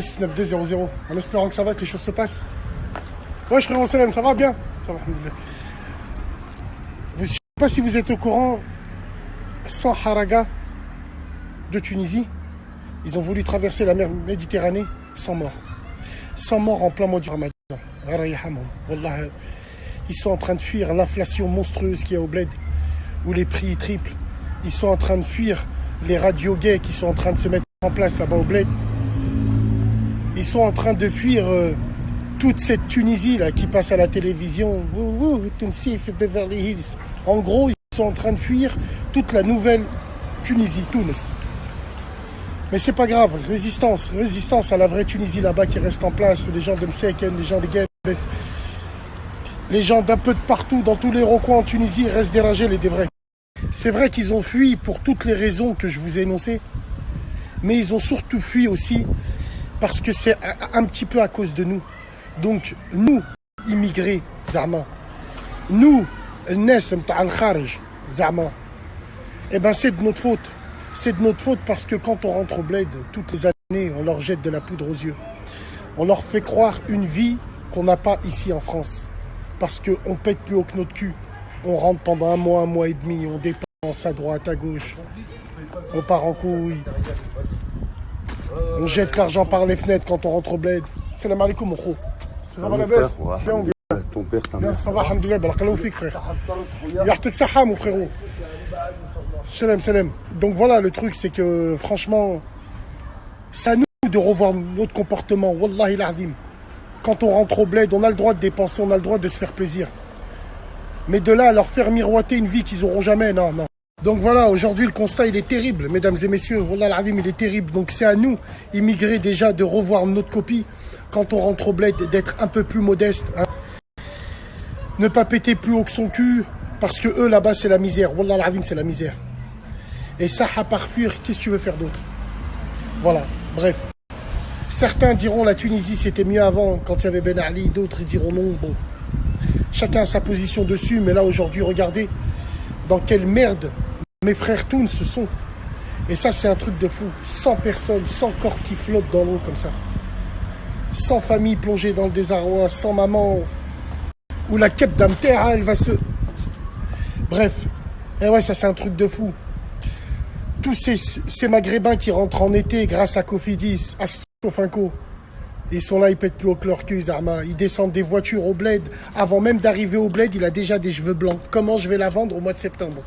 69200, en espérant que ça va, que les choses se passent. Ouais, frérot Salem, ça va bien? Ça va, alhamdoulilah. Je ne sais pas si vous êtes au courant, 100 haragas de Tunisie, ils ont voulu traverser la mer Méditerranée sans mort. Sans mort en plein mois du Ramadan. Wallah, ils sont en train de fuir l'inflation monstrueuse qu'il y a au bled, où les prix triplent. Ils sont en train de fuir les radios gays qui sont en train de se mettre en place là-bas au bled. Ils sont en train de fuir toute cette Tunisie là qui passe à la télévision. Tunisif, Beverly Hills. En gros, ils sont en train de fuir toute la nouvelle Tunisie, Tunis. Mais c'est pas grave, résistance à la vraie Tunisie là-bas qui reste en place. Les gens de Mseken, les gens de Guebes, les gens d'un peu de partout, dans tous les recoins en Tunisie, restent des Rajel et des vrais. C'est vrai qu'ils ont fui pour toutes les raisons que je vous ai énoncées, mais ils ont surtout fui aussi parce que c'est un petit peu à cause de nous. Donc, nous, immigrés, Zama, nous, Nes Mta'al Kharj, Zama, eh ben c'est de notre faute. C'est de notre faute parce que quand on rentre au bled, toutes les années, on leur jette de la poudre aux yeux. On leur fait croire une vie qu'on n'a pas ici en France. Parce qu'on pète plus haut que notre cul. On rentre pendant un mois et demi, on dépense à droite, à gauche. On part en couille. On jette l'argent par les fenêtres quand on rentre au bled. Salam alaikum, mon frère. Ça va la baisse? Bien ou bien? Ton père, Bien, ça va, alhamdoulilah. Barakallahu fik, frère. Yartek saha, mon frérot. Salam. Donc voilà, le truc, c'est que franchement, c'est à nous de revoir notre comportement. Wallahi l'azim. Quand on rentre au bled, on a le droit de dépenser, on a le droit de se faire plaisir. Mais de là à leur faire miroiter une vie qu'ils n'auront jamais, non. Donc voilà, aujourd'hui, le constat, il est terrible, mesdames et messieurs. Wallah l'azim, il est terrible. Donc c'est à nous, immigrés déjà, de revoir notre copie. Quand on rentre au bled, d'être un peu plus modeste. Hein. Ne pas péter plus haut que son cul, parce que eux, là-bas, c'est la misère. Wallah l'azim, c'est la misère. Et ça, à part fuir, qu'est-ce que tu veux faire d'autre? Voilà, bref. Certains diront la Tunisie c'était mieux avant, quand il y avait Ben Ali, d'autres ils diront non, bon. Chacun a sa position dessus, mais là aujourd'hui, regardez dans quelle merde mes frères Tounes se sont. Et ça c'est un truc de fou. 100 personnes, 100 corps qui flottent dans l'eau comme ça. 100 familles plongées dans le désarroi, 100 mamans où la quête d'Amtera, elle va se... Bref, et ouais, ça c'est un truc de fou. Tous ces Maghrébins qui rentrent en été grâce à Cofidis, à Sofinco, ils sont là, ils pètent plus haut que leur cul, Zarma. Ils descendent des voitures au bled. Avant même d'arriver au bled, il a déjà des cheveux blancs. Comment je vais la vendre au mois de septembre?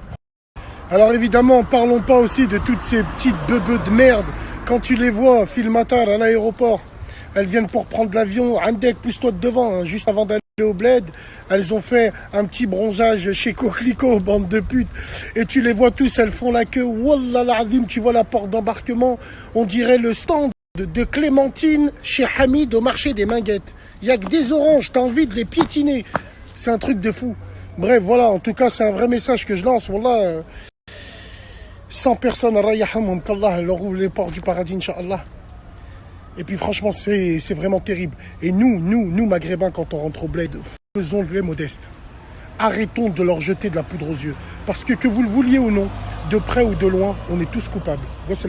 Alors évidemment, parlons pas aussi de toutes ces petites beubeux de merde. Quand tu les vois, Filmatar à l'aéroport, elles viennent pour prendre l'avion. Andek, pousse-toi de devant, hein, juste avant d'aller au bled. Elles ont fait un petit bronzage chez Coquelicot, bande de putes. Et tu les vois tous, elles font la queue. Wallah l'azim, tu vois la porte d'embarquement. On dirait le stand de Clémentine chez Hamid au marché des Minguettes. Il n'y a que des oranges, t'as envie de les piétiner. C'est un truc de fou. Bref, voilà, en tout cas, c'est un vrai message que je lance. Wallah, 100 personnes, Rayaham, qu'Allah leur ouvre les portes du paradis, Inch'Allah. Et puis franchement, c'est vraiment terrible. Et nous, Maghrébins, quand on rentre au bled, faisons-les modestes. Arrêtons de leur jeter de la poudre aux yeux. Parce que vous le vouliez ou non, de près ou de loin, on est tous coupables. Voici